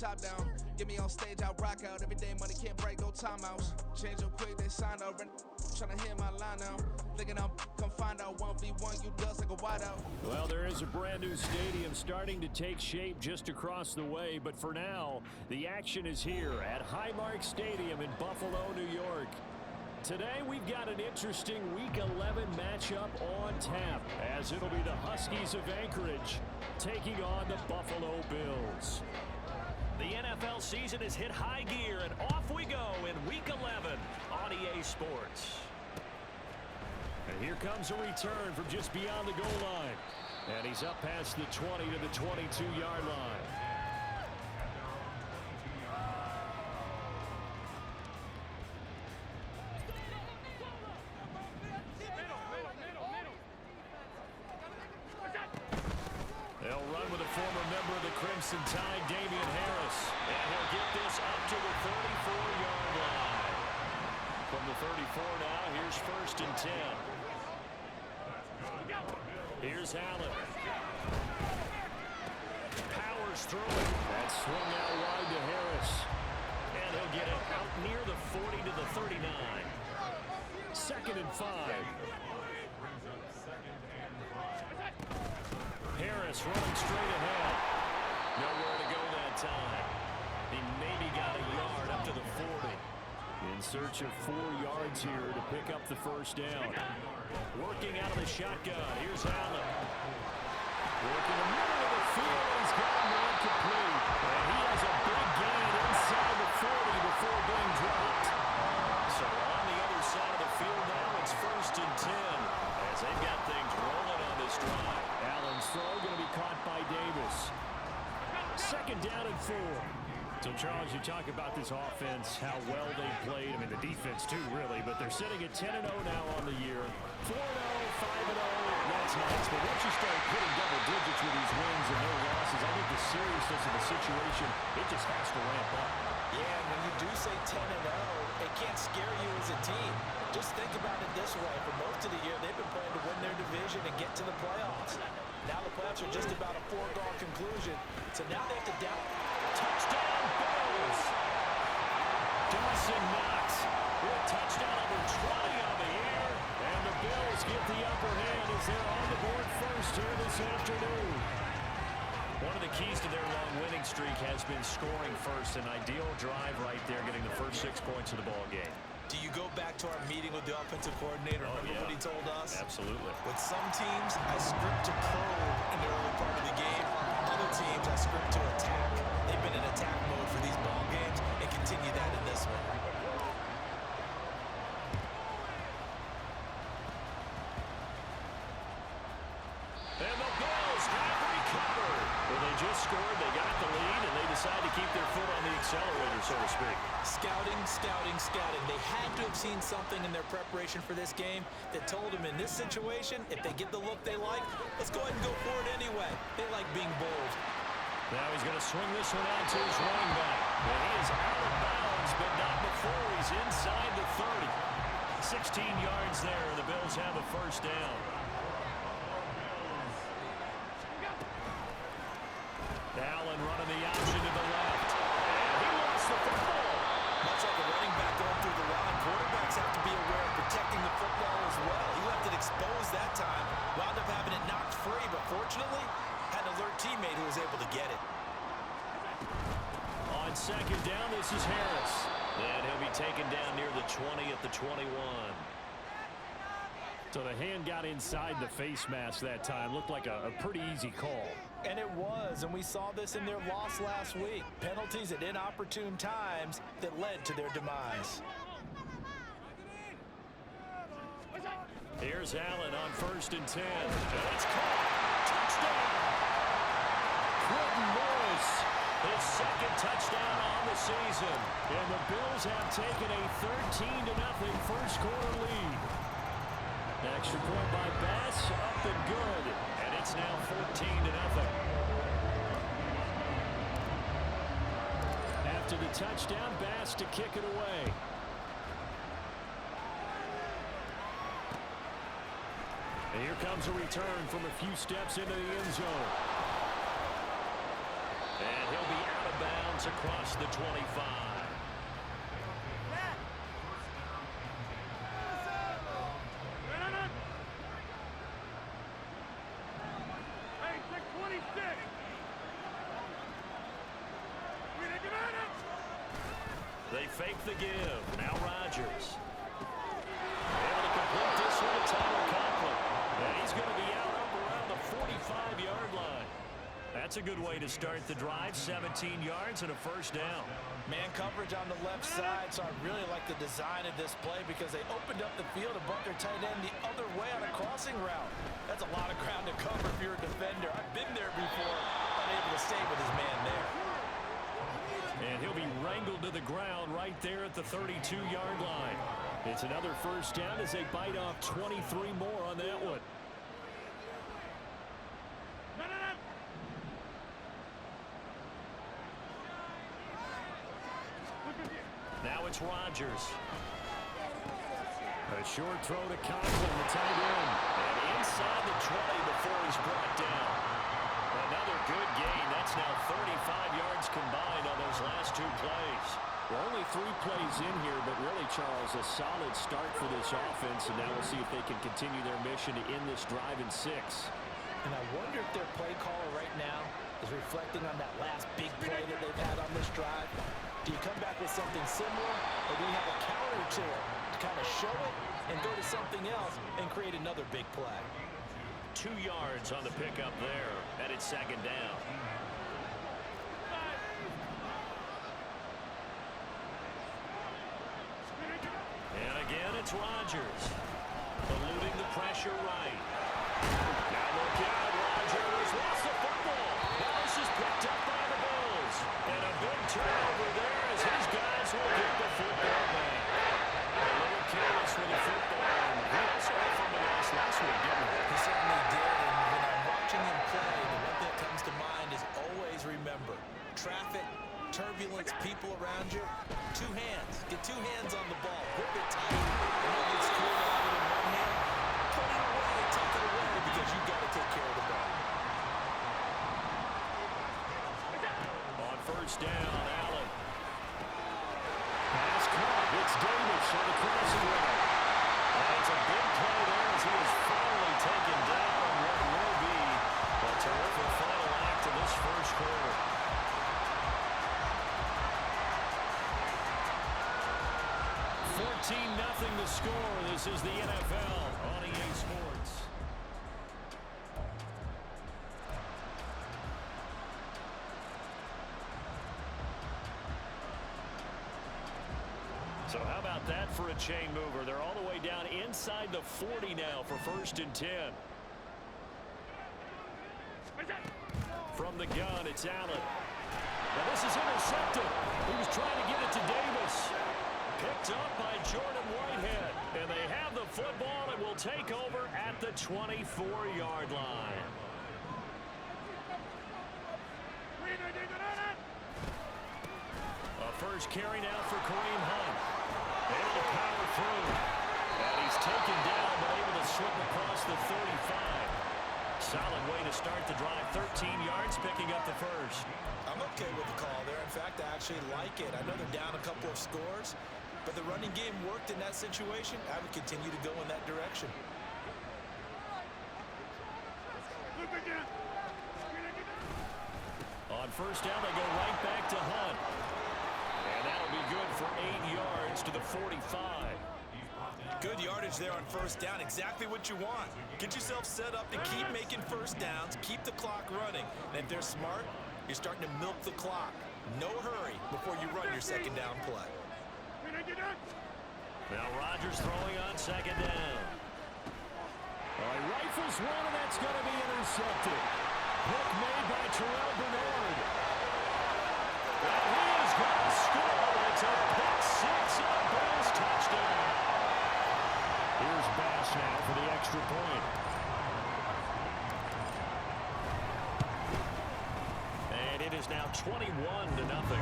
top down. Get me on stage, I rock out. Every day money can't break, no timeouts. Change up quick, they sign up. Tryna hear my line now. Thinking I'm come find out 1v1, you dust like a wideout. Well, there is a brand new stadium starting to take shape just across the way, but for now, the action is here at Highmark Stadium in Buffalo, New York. Today, we've got an interesting Week 11 matchup on tap, as it'll be the Huskies of Anchorage taking on the Buffalo Bills. The NFL season has hit high gear, and off we go in Week 11 on EA Sports. And here comes a return from just beyond the goal line. And he's up past the 20 to the 22-yard line. They'll run with a former member of the Crimson Tide, Damian Harris. And he'll get this up to the 34-yard line. From the 34 now, here's 1st and 10. Here's Allen. Powers through it. That's swung out wide to Harris. And he'll get it out near the 40 to the 39. 2nd and 5. Harris running straight ahead. Nowhere to go that time. He maybe got a yard up to the 40. In search of 4 yards here to pick up the first down. Working out of the shotgun. Here's Allen. Working the middle of the field. He's got a man complete. And he has a big gain inside the 40 before being dropped. So on the other side of the field now, it's 1st and 10. As they've got things rolling on this drive. Allen's throw going to be caught by Davis. 2nd down and 4. So, Charles, you talk about this offense, how well they played. I mean, the defense, too, really. But they're sitting at 10-0 now on the year. 4-0, 5-0. That's nice. But once you start hitting double digits with these wins and no losses, I think the seriousness of the situation, it just has to ramp up. Yeah, when you do say 10-0, it can't scare you as a team. Just think about it this way. For most of the year, they've been playing to win their division and get to the playoffs. Now the playoffs are just about a foregone conclusion. So now they have to touchdown Bills. Dawson Knox with touchdown number 20 on the year. And the Bills get the upper hand as they're on the board first here this afternoon. One of the keys to their long winning streak has been scoring first. An ideal drive right there, getting the first 6 points of the ball game. Do you go back to our meeting with the offensive coordinator? Remember what he told us? Absolutely. With some teams, I script to probe in the early part of the game. Other teams, I script to attack. They've been in attack mode for these ball games and continue that in this one. And the Bills have recovered. Well, they just scored, they got the lead, and they decide to keep their foot on the accelerator, so to speak. Scouting, scouting, scouting. They had to have seen something in their preparation for this game that told them in this situation, if they get the look they like, let's go ahead and go for it anyway. They like being bold. Now he's going to swing this one out to his running back. And he is out of bounds, but not before he's inside the 30. 16 yards there, and the Bills have a first down. Allen running the option to the left. And he lost the football. Much like a running back going through the line, quarterbacks have to be aware of protecting the football as well. He left it exposed that time. Wound up having it knocked free, but fortunately, had an alert teammate who was able to get it. On 2nd down, this is Harris. And he'll be taken down near the 20 at the 21. So the hand got inside the face mask that time. Looked like a pretty easy call. And it was, and we saw this in their loss last week. Penalties at inopportune times that led to their demise. Here's Allen on 1st and 10. And it's caught. Touchdown. Quentin Morris, his 2nd touchdown on the season. And the Bills have taken a 13-0 first quarter lead. Extra point by Bass, up and good. And it's now 14-0. After the touchdown, Bass to kick it away. And here comes a return from a few steps into the end zone. And he'll be out of bounds yards across the 25. They fake the give. Now Rodgers. Able to complete this one to Tyler Conklin. And he's going to be out up around the 45-yard line. That's a good way to start the drive. 17 yards and a first down. Man coverage on the left side, so I really like the design of this play because they opened up the field and brought their tight end the other way on a crossing route. That's a lot of ground to cover if you're a defender. I've been there before, unable to stay with his man there. And he'll be wrangled to the ground right there at the 32-yard line. It's another first down as they bite off 23 more on that one. Now it's Rodgers. A short throw to Conklin, the tight end. And inside the 20 before he's brought down. Another good gain. That's now 35 yards combined on those last two plays. Well, only 3 plays in here, but really, Charles, a solid start for this offense. And now we'll see if they can continue their mission to end this drive in 6. And I wonder if their play caller right now is reflecting on that last big play that they've had on this drive. Do you come back with something similar, or do you have a counter to it to kind of show it and go to something else and create another big play? 2 yards on the pickup there, and it's second down. And again, it's Rodgers. Eluding the pressure right. Now look out, Rodgers lost the football. Now this is picked up by the Bills. And a big turnover there as his guys will get the football back. A little careless with the football. And he also had from the last week, didn't he? He certainly did, and when I'm watching him play, the one thing that comes to mind is always remember, traffic, turbulence, people around you, 2 hands. Get 2 hands on the ball. Grip it tight. And then it's cool to have it in one hand. Put it away and tuck it away because you've got to take care of the ball. On first down, Allen. Pass caught. It's Davis on the crossing route. And it's a big play there as he is finally taken down on what will be a terrific final act of this first quarter. 14-0 to score. This is the NFL on EA Sports. So how about that for a chain mover? They're all the way down inside the 40 now for 1st and 10. From the gun, it's Allen. Now this is intercepted. He was trying to get it to Davis. Picked up by Jordan Whitehead. And they have the football and will take over at the 24-yard line. A first carry now for Kareem Hunt. Able to power through. And he's taken down, but able to slip across the 35. Solid way to start the drive. 13 yards, picking up the first. I'm okay with the call there. In fact, I actually like it. I know they're down a couple of scores, but the running game worked in that situation. I would continue to go in that direction. On first down, they go right back to Hunt. And that'll be good for 8 yards to the 45. Good yardage there on first down. Exactly what you want. Get yourself set up to keep making first downs, keep the clock running. And if they're smart, you're starting to milk the clock. No hurry before you run your second down play. Now Rodgers throwing on second down. He rifles one, and that's going to be intercepted. Pick made by Terrell Bernard. And he is going to score. It's a pick six and a Bills touchdown. Here's Bass now for the extra point. And it is now 21-0.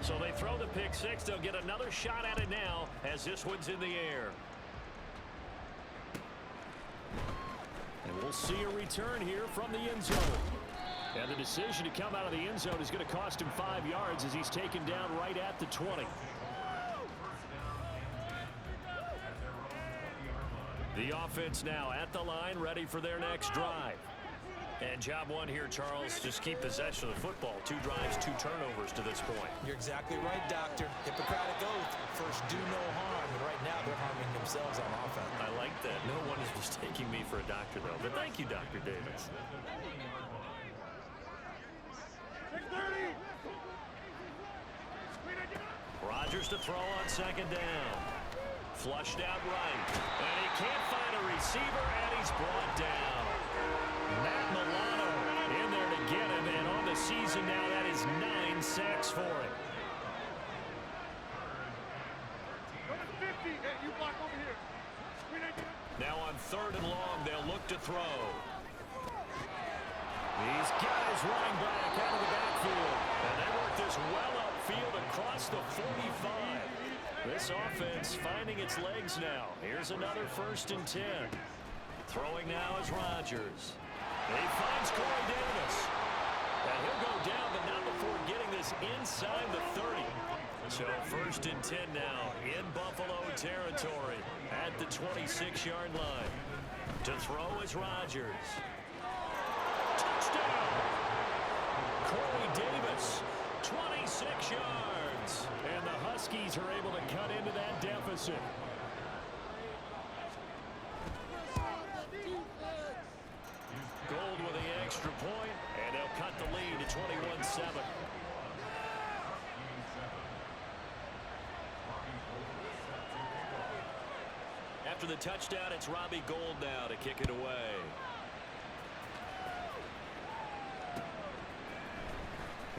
So they throw the pick six. They'll get another shot at it now as this one's in the air. And we'll We'll see a return here from the end zone. And the decision to come out of the end zone is going to cost him 5 yards as he's taken down right at the 20. The offense now at the line, ready for their next drive. And job one here, Charles, just keep possession of the football. 2 drives, 2 turnovers to this point. You're exactly right, Doctor. Hippocratic oath. First, do no harm. And right now, they're harming themselves on offense. I like that. No one is mistaking me for a doctor, though. But thank you, Dr. Davis. Rodgers to throw on second down. Flushed out right. And he can't find a receiver, and he's brought down. Matt Milano in there to get him, and on the season now, that is 9 sacks for him. Now on 3rd and long, they'll look to throw. He's got his running back out of the backfield, and they work this well upfield across the 45. This offense finding its legs now. Here's another 1st and 10. Throwing now is Rodgers. He finds Corey Davis. And he'll go down, but not before getting this inside the 30. So 1st and 10 now in Buffalo territory at the 26-yard line. To throw is Rodgers. Touchdown! Corey Davis, 26 yards. And the Huskies are able to cut into that deficit. Gold with the extra point, and they'll cut the lead to 21-7. After the touchdown, it's Robbie Gould now to kick it away.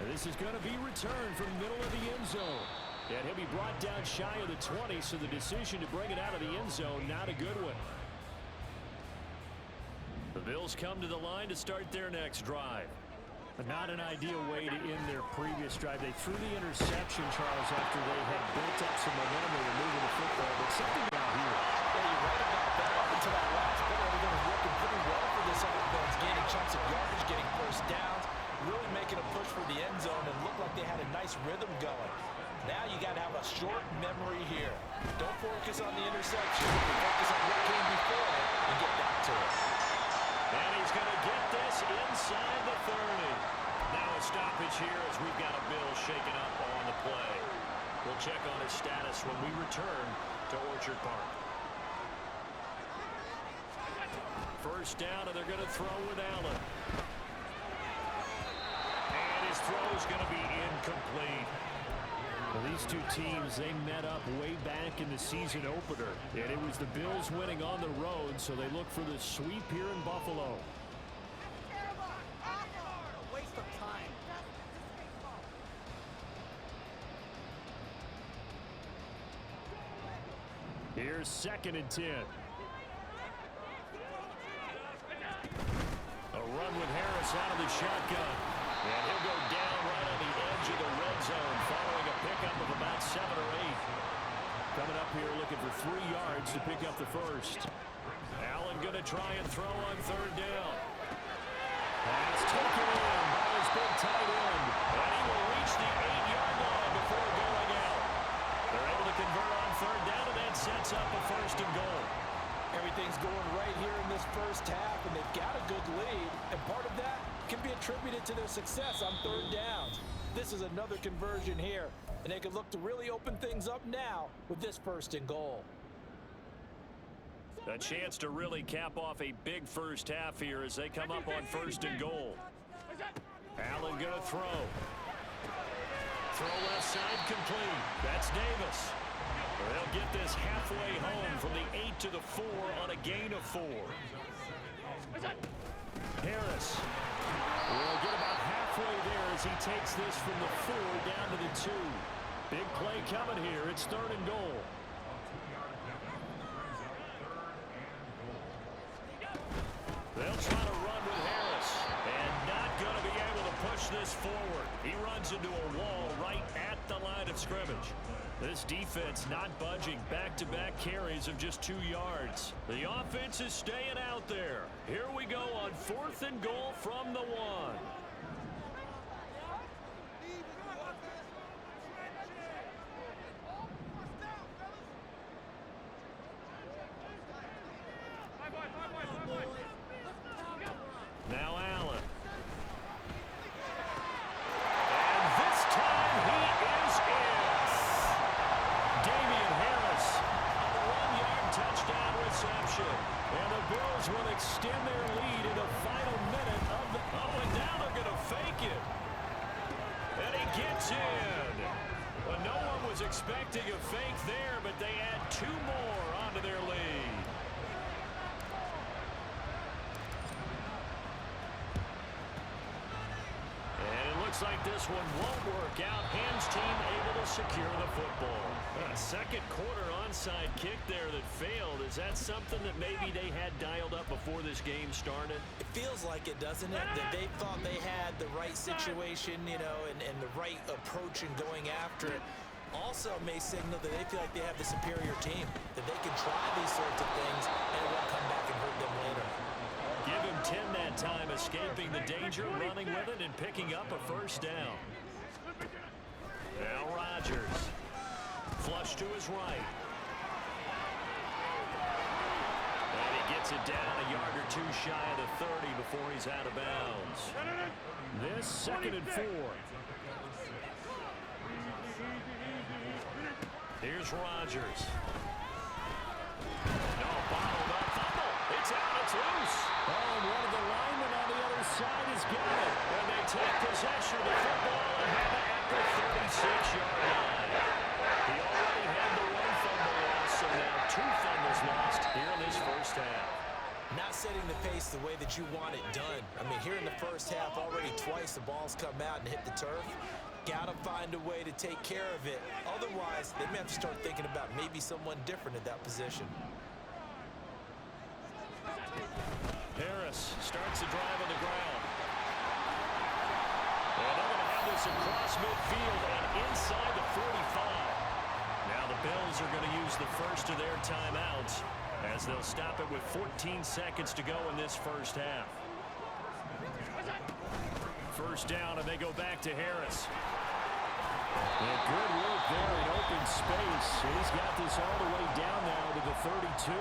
And this is going to be returned from the middle of the end zone. And he'll be brought down shy of the 20, so the decision to bring it out of the end zone, not a good one. The Bills come to the line to start their next drive. But not an ideal way to end their previous drive. They threw the interception, Charles, after they had built up some momentum. They were moving the football, but something out here. Yeah, you're right about that. Up until that last play, everything was working pretty well for this offense, gaining chunks of yardage, getting first downs, really making a push for the end zone, and looked like they had a nice rhythm going. Now you got to have a short memory here. Don't focus on the interception. Focus on what came before it and get back to it. And he's going to get this inside the 30. Now a stoppage here as we've got a Bill shaken up on the play. We'll check on his status when we return to Orchard Park. First down, and they're going to throw with Allen. And his throw is going to be incomplete. Well, these two teams, they met up way back in the season opener. And it was the Bills winning on the road, so they look for the sweep here in Buffalo. Waste of time. Here's 2nd and 10. A run with Harris out of the shotgun. And he'll go down right on the edge of the red zone following a pickup of about 7 or 8. Coming up here looking for 3 yards to pick up the first. Allen going to try and throw on 3rd down. Pass taken in by his big tight end. And he will reach the 8-yard line before going out. They're able to convert on 3rd down, and that sets up a 1st and goal. Everything's going right here in this first half, and they've got a good lead. And part of that can be attributed to their success on 3rd downs. This is another conversion here, and they can look to really open things up now with this 1st and goal. A chance to really cap off a big first half here as they come up on 1st and goal. Allen going to throw. Throw left side complete. That's Davis. They'll get this halfway home from the 8 to the 4 on a gain of 4. Harris will get about halfway there as he takes this from the 4 down to the 2. Big play coming here. It's 3rd and goal. They'll try to run with Harris. And not going to be able to push this forward. He runs into a wall right at the line of scrimmage. This defense not budging. Back-to-back carries of just 2 yards. The offense is staying out there. Here we go on 4th and goal from the 1. Now Allen. And this time he is in. Damian Harris on a 1-yard touchdown reception. And the Bills will extend their lead in the final minute of the... Oh, and now they're going to fake it. And he gets in. Well, no one was expecting a fake there, but they add 2 more onto their lead. Looks like this one won't work out. Hams team able to secure the football. A second quarter onside kick there that failed. Is that something that maybe they had dialed up before this game started? It feels like it, doesn't it? That they thought they had the right situation, you know, and the right approach in going after it. Also may signal that they feel like they have the superior team, that they can try these sorts of things and it won't come back and hurt them later. Give him 10 that time, escaping the danger, running with it, and picking up a first down. Now Rodgers. Flush to his right. And he gets it down a yard or 2 shy of the 30 before he's out of bounds. This 2nd and 4. Here's Rodgers. No, bottled up. Fumble. It's out. It's loose. Oh, and one of the linemen on the other side has got it. And they take possession of the football and have it at the 36-yard line. He already had the 1 fumble loss, so now 2 fumbles lost here in this first half. Not setting the pace the way that you want it done. I mean, here in the first half, already twice the ball's come out and hit the turf. Got to find a way to take care of it. Otherwise, they may have to start thinking about maybe someone different at that position. Harris starts the drive on the ground. And they're going to have this across midfield and inside the 45. Now the Bills are going to use the first of their timeouts as they'll stop it with 14 seconds to go in this first half. First down, and they go back to Harris. And good work there in open space. He's got this all the way down now to the 32.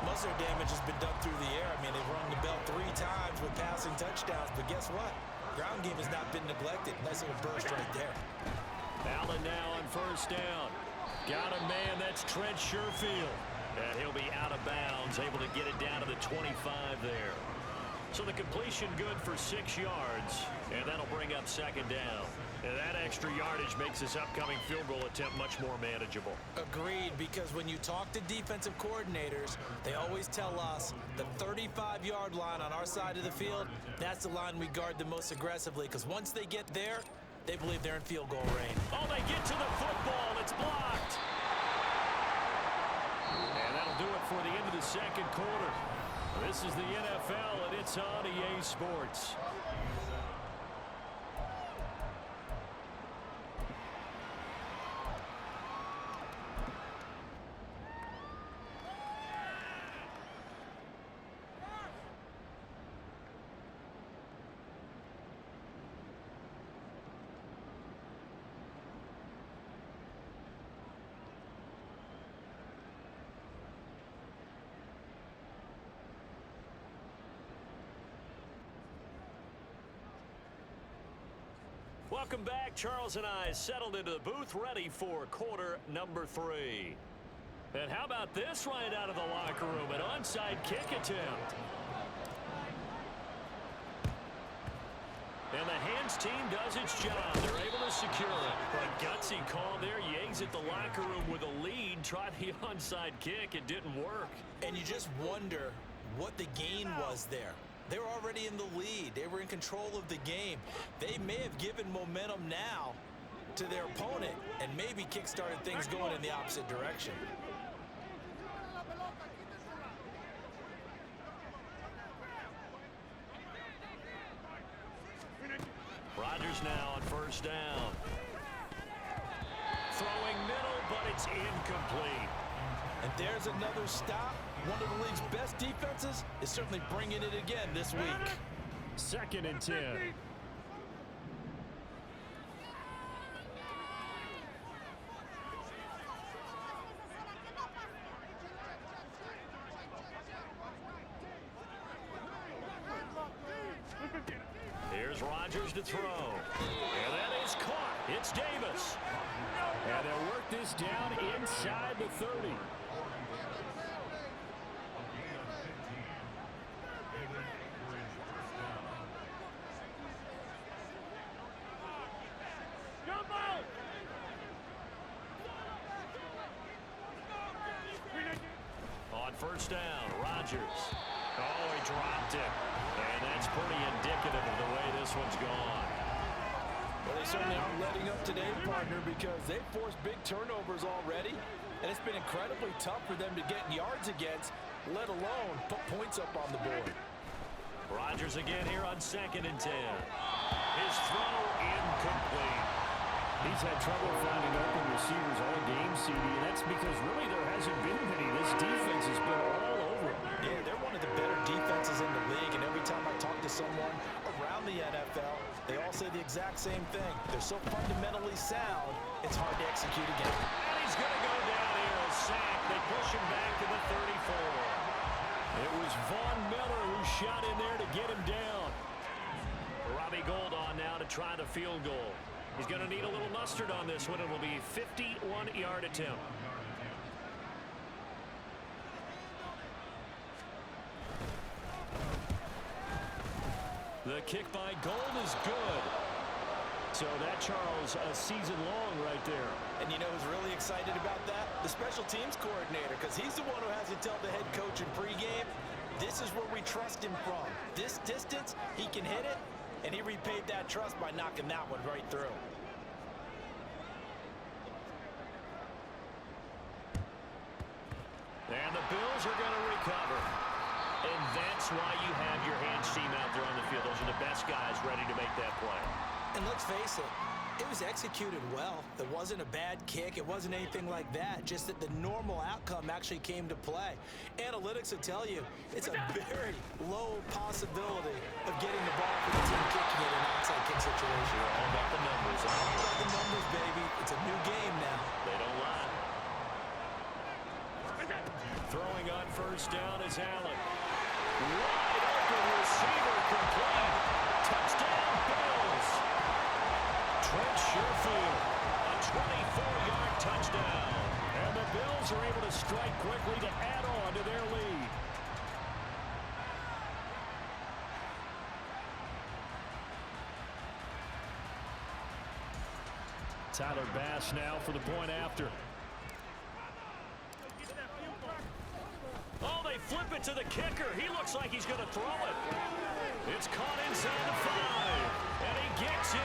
Most of their damage has been done through the air. I mean, they've rung the bell 3 times with passing touchdowns, but guess what? Ground game has not been neglected. Nice little burst right there. Allen now on first down. Got a man, that's Trent Sherfield. And he'll be out of bounds, able to get it down to the 25 there. So the completion good for 6 yards, and that'll bring up 2nd down. And that extra yardage makes this upcoming field goal attempt much more manageable. Agreed, because when you talk to defensive coordinators, they always tell us the 35-yard line on our side of the field, that's the line we guard the most aggressively, because once they get there, they believe they're in field goal range. Oh, they get to the football. It's blocked. And that'll do it for the end of the 2nd quarter. This is the NFL, and it's on EA Sports. Welcome back. Charles and I settled into the booth, ready for quarter number 3. And how about this right out of the locker room? An onside kick attempt. And the Hams team does its job. They're able to secure it. A gutsy call there. You exit the locker room with a lead. Try the onside kick. It didn't work. And you just wonder what the gain was there. They were already in the lead. They were in control of the game. They may have given momentum now to their opponent and maybe kick-started things going in the opposite direction. Rodgers now on first down. Throwing middle, but it's incomplete. And there's another stop. One of the league's best defenses is certainly bringing it again this week. 2nd and 10. Here's Rodgers to throw. And that is caught. It's Davis. And they'll work this down inside the 30. On first down, Rodgers. Oh, he dropped it. And that's pretty indicative of the way this one's gone. Well, they certainly aren't letting up today, partner, because they've forced big turnovers already, and it's been incredibly tough for them to get yards against, let alone put points up on the board. Rodgers again here on 2nd and 10. His throw incomplete. He's had trouble finding open receivers all game, CD, and that's because really there hasn't been many. This defense has been all over him. Yeah, they're one of the better defenses in the league, and every time I talk to someone around the NFL, they all say the exact same thing. They're so fundamentally sound, it's hard to execute again. And he's going to go down here, a sack. They push him back to the 34. It was Von Miller who shot in there to get him down. Robbie Gould on now to try the field goal. He's going to need a little mustard on this one. It will be a 51-yard attempt. The kick by Gould is good. So that, Charles, a season long right there. And you know who's really excited about that? The special teams coordinator, because he's the one who has to tell the head coach in pregame, this is where we trust him from. This distance, he can hit it, and he repaid that trust by knocking that one right through. And the Bills are going to recover. And that's why you have your hands team out there on the field. Those are the best guys ready to make that play. And let's face it, it was executed well. It wasn't a bad kick. It wasn't anything like that. Just that the normal outcome actually came to play. Analytics will tell you it's a very low possibility of getting the ball for the team kicking it in an onside kick situation. All about the numbers. All about the numbers, baby. It's a new game now. They don't lie. Throwing on first down is Allen. Wide open receiver complete. Touchdown Bills. Trent Sherfield, a 24-yard touchdown. And the Bills are able to strike quickly to add on to their lead. Tyler Bass now for the point after. Oh, they flip it to the kicker. He looks like he's going to throw it. It's caught inside the 5, and he gets in.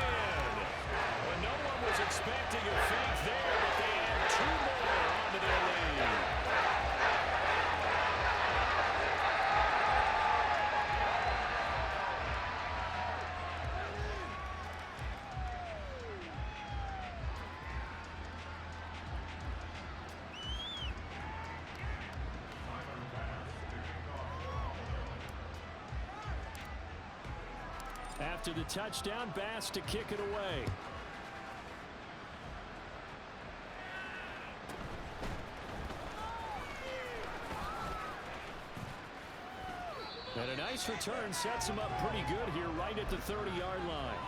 Well, no one was expecting a fake there, but they add 2 more onto their lead. After the touchdown, Bass to kick it away. And a nice return sets him up pretty good here right at the 30-yard line.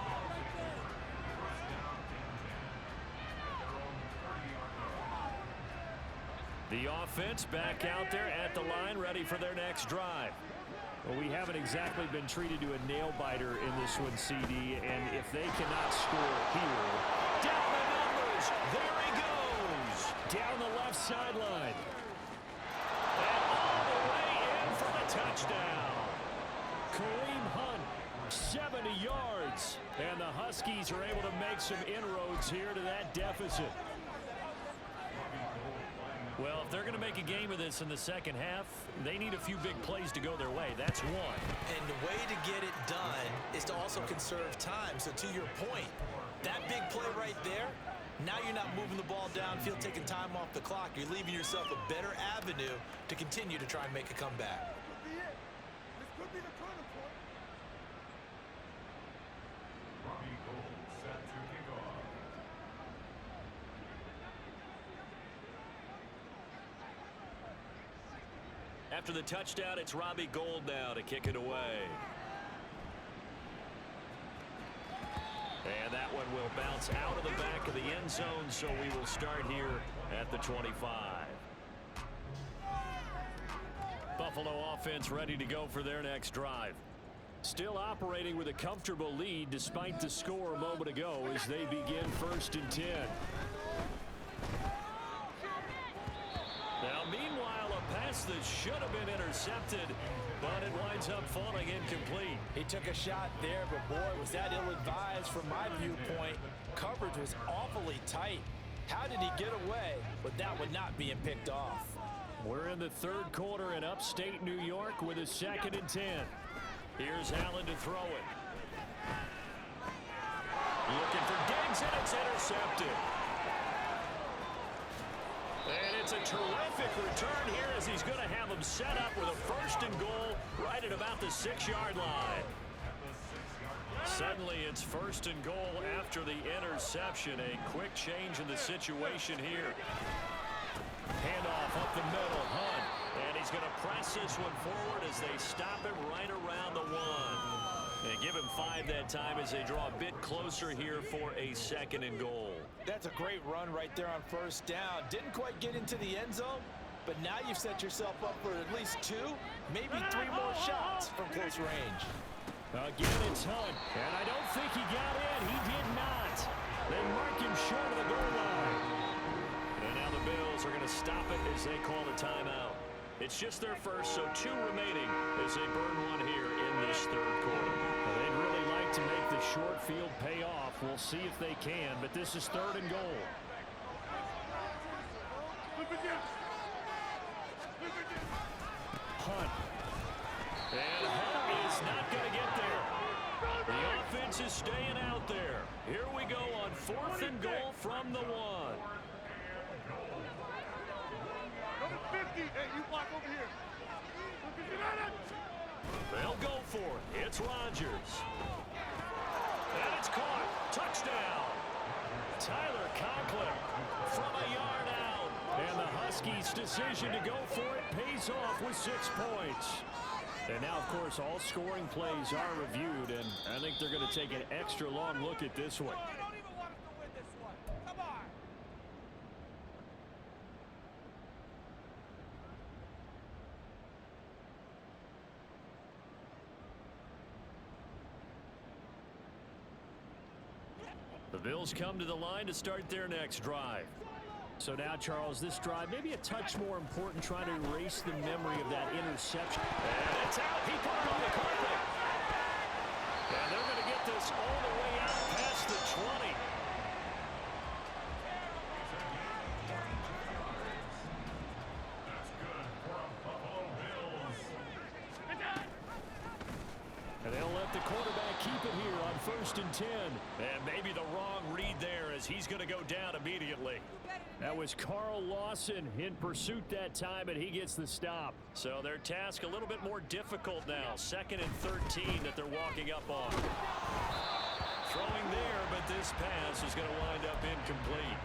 The offense back out there at the line, ready for their next drive. Well, we haven't exactly been treated to a nail-biter in this one, CD, and if they cannot score here, down the numbers, there he goes, down the left sideline. And all the way in for the touchdown. Kareem Hunt, 70 yards, and the Huskies are able to make some inroads here to that deficit. Well, if they're going to make a game of this in the second half, they need a few big plays to go their way. That's one. And the way to get it done is to also conserve time. So to your point, that big play right there, now you're not moving the ball downfield, taking time off the clock. You're leaving yourself a better avenue to continue to try and make a comeback. This could be the turning point. Robbie Gould set to kick off. After the touchdown, it's Robbie Gould now to kick it away. And that one will bounce out of the back of the end zone, so we will start here at the 25. Buffalo offense ready to go for their next drive. Still operating with a comfortable lead despite the score a moment ago as they begin 1st and 10. Now, meanwhile, a pass that should have been intercepted, but it winds up falling incomplete. He took a shot there, but boy, was that ill-advised from my viewpoint. Coverage was awfully tight. How did he get away with that one not being picked off? We're in the 3rd quarter in upstate New York with a 2nd and 10. Here's Allen to throw it. Looking for Diggs, and it's intercepted. And it's a terrific return here as he's going to have him set up with a 1st and goal right at about the 6-yard line. Suddenly it's 1st and goal after the interception. A quick change in the situation here. Handoff up the middle, Hunt. And he's going to press this one forward as they stop him right around the 1. And give him 5 that time as they draw a bit closer here for a 2nd and goal. That's a great run right there on 1st down. Didn't quite get into the end zone, but now you've set yourself up for at least 2, maybe 3 more shots from close range. Again, it's Hunt. And I don't think he got in. He did not. They mark him short of the goal line. And now the Bills are going to stop it as they call a timeout. It's just their first, so 2 remaining as they burn one here in this 3rd quarter. Well, they'd really like to make the short field pay off. We'll see if they can, but this is 3rd and goal. Hunt. And Hunt is not going to get there. The offense is staying out there. Here we go on 4th and goal from the 1. They'll go for it. It's Rodgers. And it's caught. Touchdown. Tyler Conklin from a yard out. And the Huskies' decision to go for it pays off with 6 points. And now, of course, all scoring plays are reviewed, and I think they're going to take an extra long look at this one. The Bills come to the line to start their next drive. So now, Charles, this drive maybe a touch more important, trying to erase the memory of that interception. And it's out. He put it on the carpet. And they're going to get this all the way out past the 20. That's good for Buffalo Bills. And they'll let the quarterback keep it here on 1st and 10. And maybe the wrong read there as he's going to go down immediately. That was Carl Lawson in pursuit that time, and he gets the stop. So their task a little bit more difficult now. 2nd and 13 that they're walking up on. Throwing there, but this pass is going to wind up incomplete.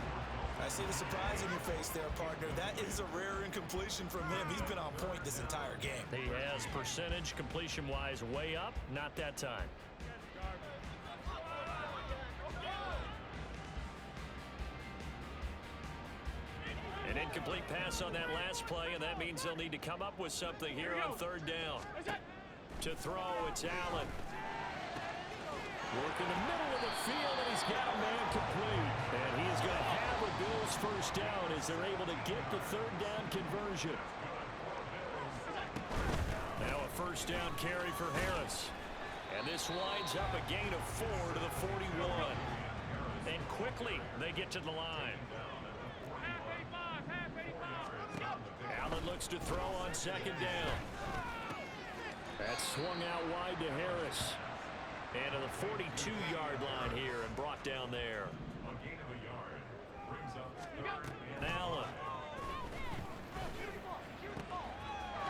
I see the surprise in your face there, partner. That is a rare incompletion from him. He's been on point this entire game. He has percentage completion-wise way up, not that time. An incomplete pass on that last play, and that means they'll need to come up with something here on 3rd down. To throw, it's Allen. Work in the middle of the field, and he's got a man complete. And he is going to have a Bills 1st down as they're able to get the 3rd down conversion. Now a 1st down carry for Harris. And this winds up a gain of 4 to the 41. And quickly they get to the line. looks to throw on second down. That's swung out wide to Harris. And to the 42-yard line here and brought down there. A gain of a yard brings up third and Allen.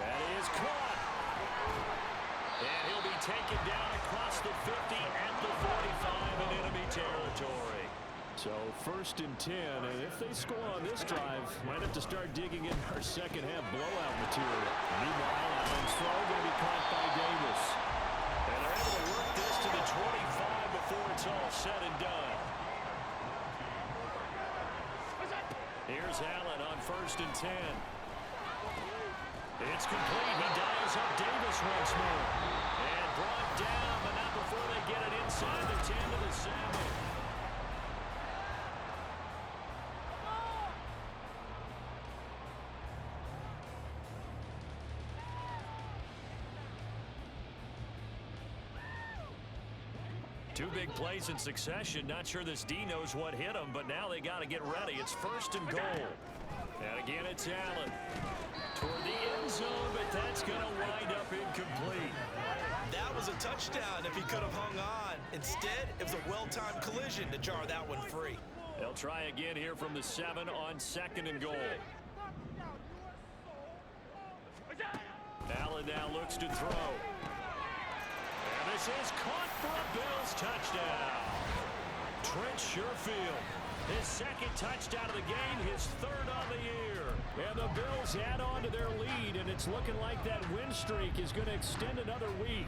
That is caught. And he'll be taken down across the 50 at the 45 in enemy territory. So 1st and 10, and if they score on this drive, might have to start digging in our second half blowout material. Meanwhile, Allen's throw going to be caught by Davis. And they're able to work this to the 25 before it's all said and done. Here's Allen on 1st and 10. It's complete. He dials up Davis once more. And brought down, but not before they get it inside the 10 to the 7. Two big plays in succession. Not sure this D knows what hit him, but now they got to get ready. It's 1st and goal. And again, it's Allen. Toward the end zone, but that's going to wind up incomplete. That was a touchdown if he could have hung on. Instead, it was a well-timed collision to jar that one free. They'll try again here from the 7 on 2nd and goal. Allen now looks to throw. And this is caught for a Bills touchdown. Trent Sherfield, his 2nd touchdown of the game, his 3rd on the year. And the Bills add on to their lead, and it's looking like that win streak is going to extend another week.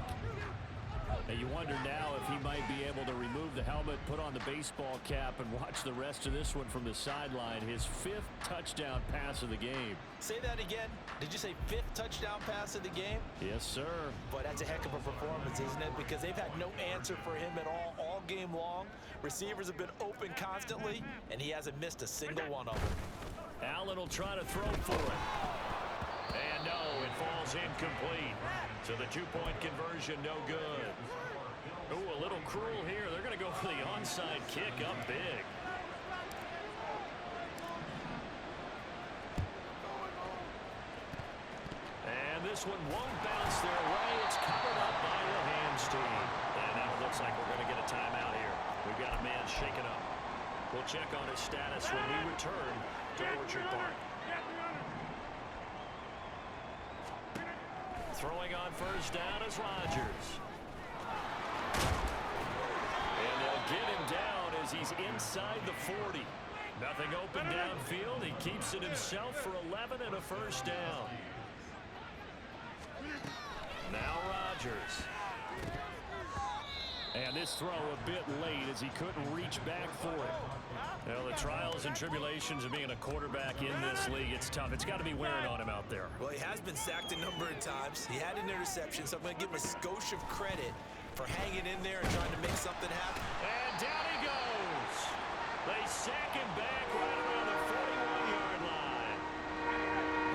And you wonder now if he might be able to remove the helmet, put on the baseball cap, and watch the rest of this one from the sideline. His 5th touchdown pass of the game. Say that again. Did you say 5th touchdown pass of the game? Yes, sir. Boy, that's a heck of a performance, isn't it? Because they've had no answer for him at all game long. Receivers have been open constantly, and he hasn't missed a single one of them. Allen will try to throw for it. And no, it falls incomplete. So the 2-point conversion, no good. Ooh, a little cruel here. They're going to go for the onside kick up big. And this one won't bounce their way. It's covered up by the Hands team. And now it looks like we're going to get a timeout here. We've got a man shaken up. We'll check on his status when we return to Orchard Park. Throwing on 1st down is Rodgers. And they'll get him down as he's inside the 40. Nothing open downfield. He keeps it himself for 11 and a 1st down. Now Rodgers. And this throw a bit late as he couldn't reach back for it. Well, the trials and tribulations of being a quarterback in this league, it's tough. It's got to be wearing on him out there. Well, he has been sacked a number of times. He had an interception, so I'm going to give him a skosh of credit for hanging in there and trying to make something happen. And down he goes. They sack him back right around the 41-yard line.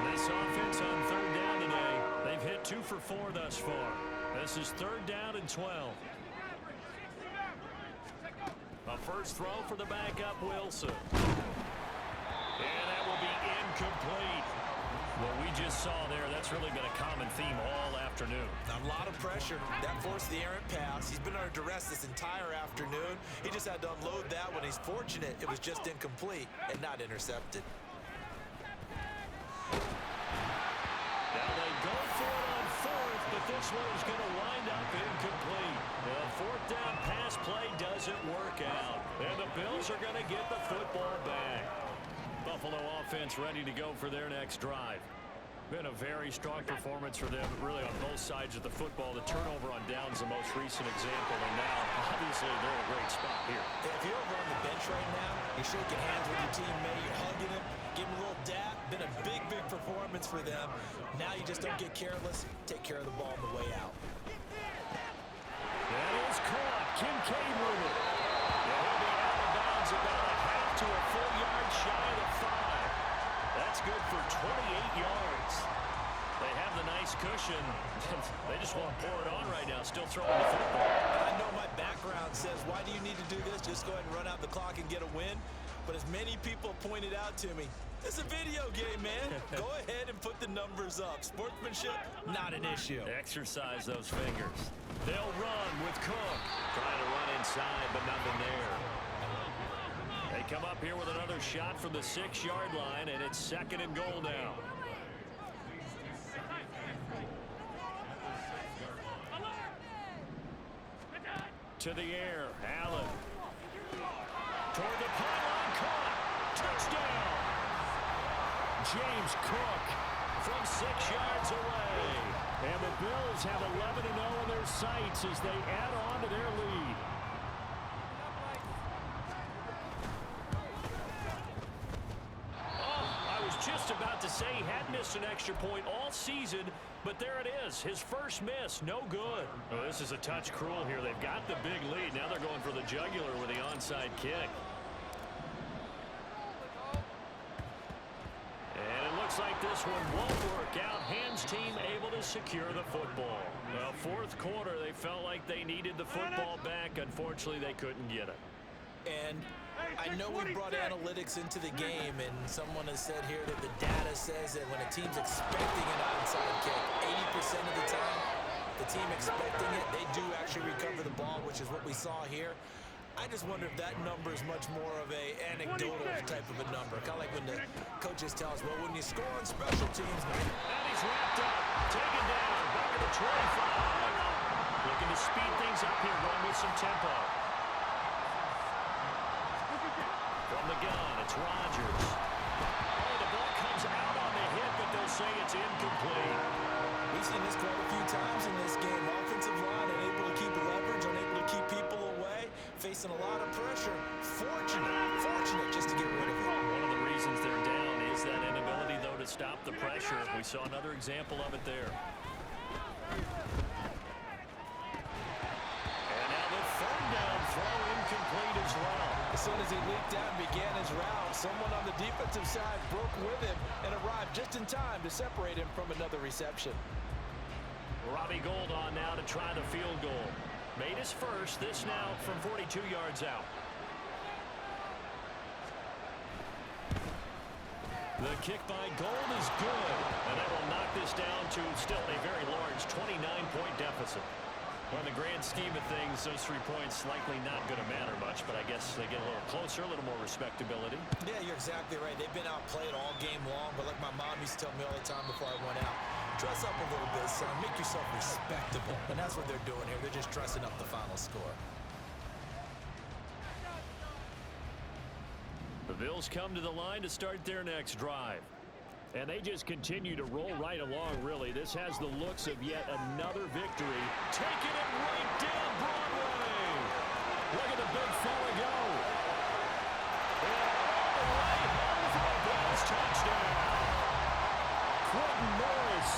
And this offense on 3rd down today, they've hit 2 for 4 thus far. This is 3rd down and 12. A first throw for the backup Wilson. And that will be incomplete. What we just saw there, that's really been a common theme all afternoon. A lot of pressure. That forced the errant pass. He's been under duress this entire afternoon. He just had to unload that when he's fortunate it was just incomplete and not intercepted. Now they go for it on 4th, but this one is going to wind up incomplete. The 4th down pass play doesn't work out. And the Bills are going to get the football back. Buffalo offense ready to go for their next drive. Been a very strong performance for them, really on both sides of the football. The turnover on downs the most recent example, and now, obviously, they're in a great spot here. If you're over on the bench right now, you're shaking hands with your teammate, you're hugging him, give him a little dap. Been a big performance for them. Now you just don't get careless. Take care of the ball on the way out. That is caught. Kincaid moving. And he'll be out of bounds about a half to a full yard shy of the 5. That's good for 28 yards. They have the nice cushion. They just want to pour it on right now, still throwing the football. I know my background says, why do you need to do this? Just go ahead and run out the clock and get a win. But as many people pointed out to me, it's a video game, man. Go ahead and put the numbers up. Sportsmanship, not an issue. Exercise those fingers. They'll run with Cook. Trying to run inside, but nothing there. They come up here with another shot from the 6-yard line, and it's 2nd and goal now. To the air, Allen. Toward the pylon, caught. Touchdown! James Cook from 6 yards away. And the Bills have 11-0 in their sights as they add on to their lead. Just about to say he had missed an extra point all season, but there it is. His first miss, no good. Oh, this is a touch cruel here. They've got the big lead. Now they're going for the jugular with the onside kick. And it looks like this one won't work out. Hams team able to secure the football. Well, 4th quarter, they felt like they needed the football back. Unfortunately, they couldn't get it. And I know we brought analytics into the game, and someone has said here that the data says that when a team's expecting an onside kick, 80% of the time, the team expecting it, they do actually recover the ball, which is what we saw here. I just wonder if that number is much more of a anecdotal type of a number. Kind of like when the coaches tell us, well, when you score on special teams. And he's wrapped up, taken down, back at the 25. Looking to speed things up here, going with some tempo. From the gun, it's Rodgers. Oh, the ball comes out on the hit, but they'll say it's incomplete. We've seen this quite a few times in this game. Offensive line unable to keep leverage, unable to keep people away, facing a lot of pressure. Fortunate just to get rid of it. One of the reasons they're down is that inability, though, to stop the pressure. We saw another example of it there. And now the third down throw incomplete as well. As soon as he leaked out and began his route, someone on the defensive side broke with him and arrived just in time to separate him from another reception. Robbie Gould on now to try the field goal. Made his first, this now from 42 yards out. The kick by Gould is good, and that will knock this down to still a very large 29-point deficit. Well, in the grand scheme of things, those 3 points likely not going to matter much, but I guess they get a little closer, a little more respectability. Yeah, you're exactly right. They've been outplayed all game long, but like my mom used to tell me all the time before I went out, dress up a little bit, son. Make yourself respectable. And that's what they're doing here. They're just dressing up the final score. The Bills come to the line to start their next drive. And they just continue to roll right along, really. This has the looks of yet another victory. Taking it right down Broadway. Look at the big fella go. And all the way home for a Bills touchdown. Quentin Morris,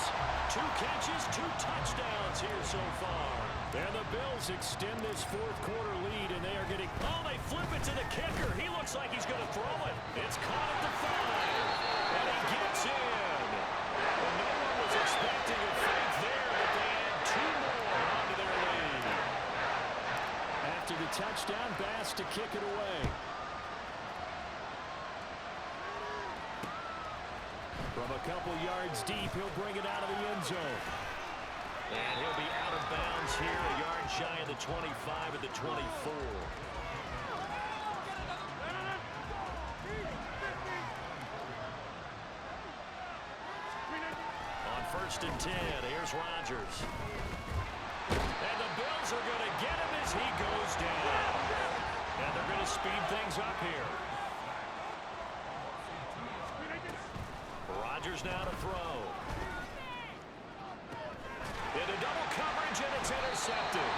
2 catches, 2 touchdowns here so far. And the Bills extend this 4th quarter lead, and they are getting... Oh, they flip it to the kicker. He looks like he's going to throw it. It's caught at the 5. And he gets in. Well, no one was expecting a fake there, but they add 2 more onto their lead. After the touchdown, Bass to kick it away. From a couple yards deep, he'll bring it out of the end zone. And he'll be out of bounds here, a yard shy of the 25 at the 24. On 1st and 10, here's Rodgers. And the Bills are going to get him as he goes down. And they're going to speed things up here. Rodgers now to throw. Into double coverage, and it's intercepted.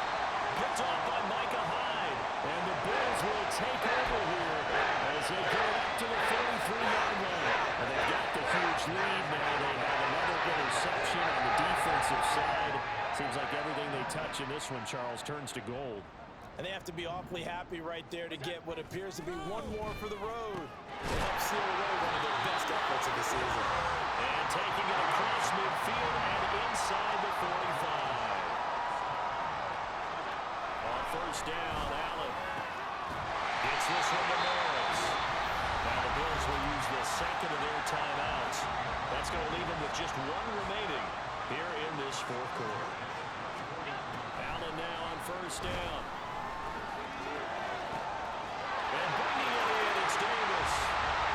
Picked off by Micah Hyde. And the Bills will take over here as they go up to the 43-yard line. And they've got the huge lead now. They have another interception on the defensive side. Seems like everything they touch in this one, Charles, turns to gold. And they have to be awfully happy right there to get what appears to be one more for the road. They help seal away one of their best efforts of the season. And taking it across midfield and inside the 45. On 1st down, Allen gets this one to Morris. Bills will use the second of their timeouts. That's going to leave them with just one remaining here in this fourth quarter. Allen now on first down. And bringing it in, it's Davis.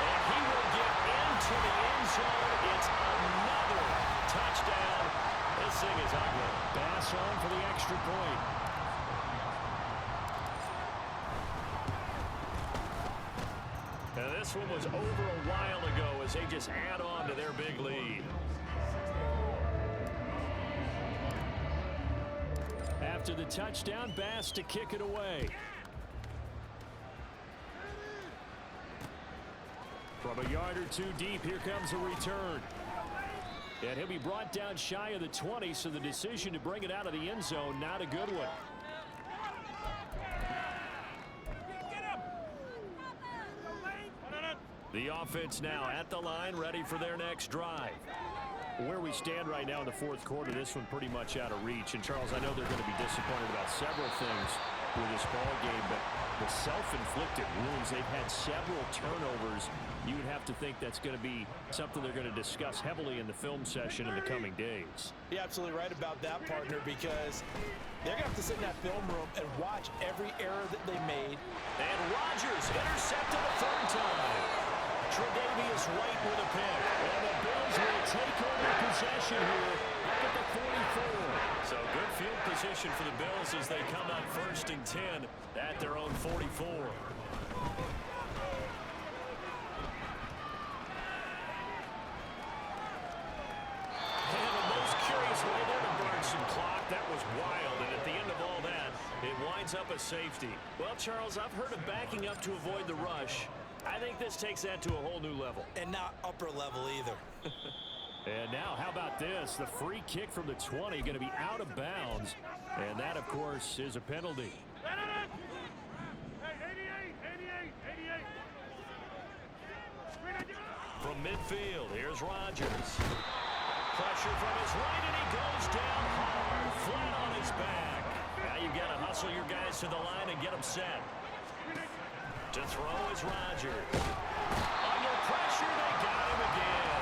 And he will get into the end zone. It's another touchdown. This thing is ugly. Bass on for the extra point. Now this one was over a while ago as they just add on to their big lead. After the touchdown, Bass to kick it away. From a yard or two deep, here comes a return. And he'll be brought down shy of the 20, so the decision to bring it out of the end zone, not a good one. The offense now at the line, ready for their next drive. Where we stand right now in the fourth quarter, this one pretty much out of reach. And, Charles, I know they're going to be disappointed about several things with this ball game, but the self-inflicted wounds, they've had several turnovers. You would have to think that's going to be something they're going to discuss heavily in the film session in the coming days. You're absolutely right about that, partner, because they're going to have to sit in that film room and watch every error that they made. And Rodgers intercepted a third time. Tre'Davious White with a pick. And the Bills will take over possession here up at the 44. So good field position for the Bills as they come up 1st and 10 at their own 44. And the most curious way there to burn some clock. That was wild. And at the end of all that, it winds up a safety. Well, Charles, I've heard of backing up to avoid the rush. I think this takes that to a whole new level. And not upper level either. And now, how about this? The free kick from the 20 going to be out of bounds. And that, of course, is a penalty. From midfield, here's Rodgers. Pressure from his right, and he goes down hard, flat on his back. Now you've got to hustle your guys to the line and get them set. To throw is Rodgers. Under pressure, they got him again.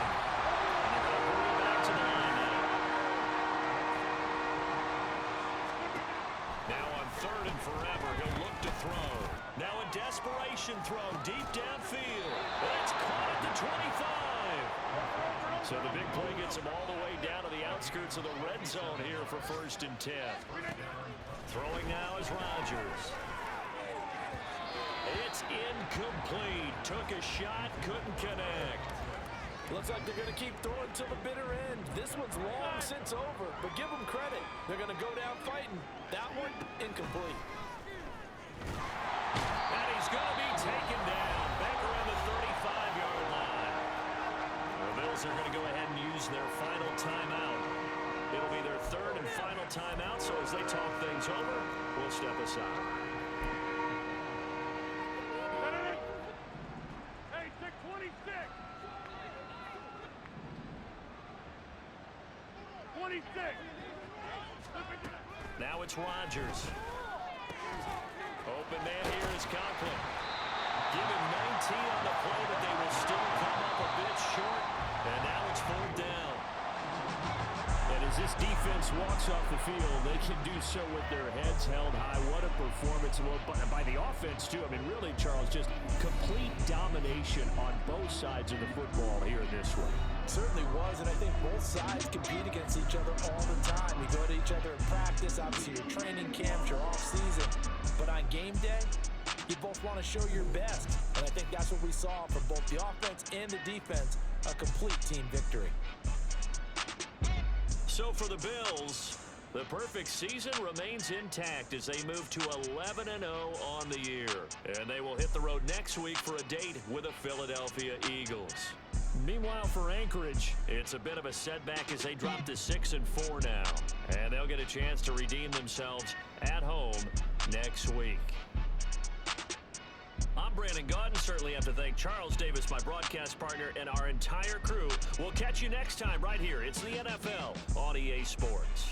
And they're going to bring him back to the line now. Now on 3rd and forever, he'll look to throw. Now a desperation throw deep downfield. It's caught at the 25. So the big play gets him all the way down to the outskirts of the red zone here for 1st and 10. Throwing now is Rodgers. It's incomplete. Took a shot, couldn't connect. Looks like they're going to keep throwing till the bitter end. This one's long since over, but give them credit. They're going to go down fighting. That one, incomplete. And he's going to be taken down back around the 35-yard line. The Bills are going to go ahead and use their final timeout. It'll be their 3rd and final timeout, so as they talk things over, we'll step aside. Now it's Rodgers. Open man here is Conklin. Give him 19 on the play, but they will still come up a bit short. And now it's 4th down. And as this defense walks off the field, they can do so with their heads held high. What a performance by the offense, too. I mean, really, Charles, just complete domination on both sides of the football here in this one. Certainly was, and I think both sides compete against each other all the time. You go to each other in practice, obviously your training camps, your off-season. But on game day, you both want to show your best. And I think that's what we saw from both the offense and the defense, a complete team victory. So for the Bills, the perfect season remains intact as they move to 11-0 on the year. And they will hit the road next week for a date with the Philadelphia Eagles. Meanwhile, for Anchorage, it's a bit of a setback as they drop to 6-4 now. And they'll get a chance to redeem themselves at home next week. I'm Brandon Gaudin. Certainly have to thank Charles Davis, my broadcast partner, and our entire crew. We'll catch you next time right here. It's the NFL on EA Sports.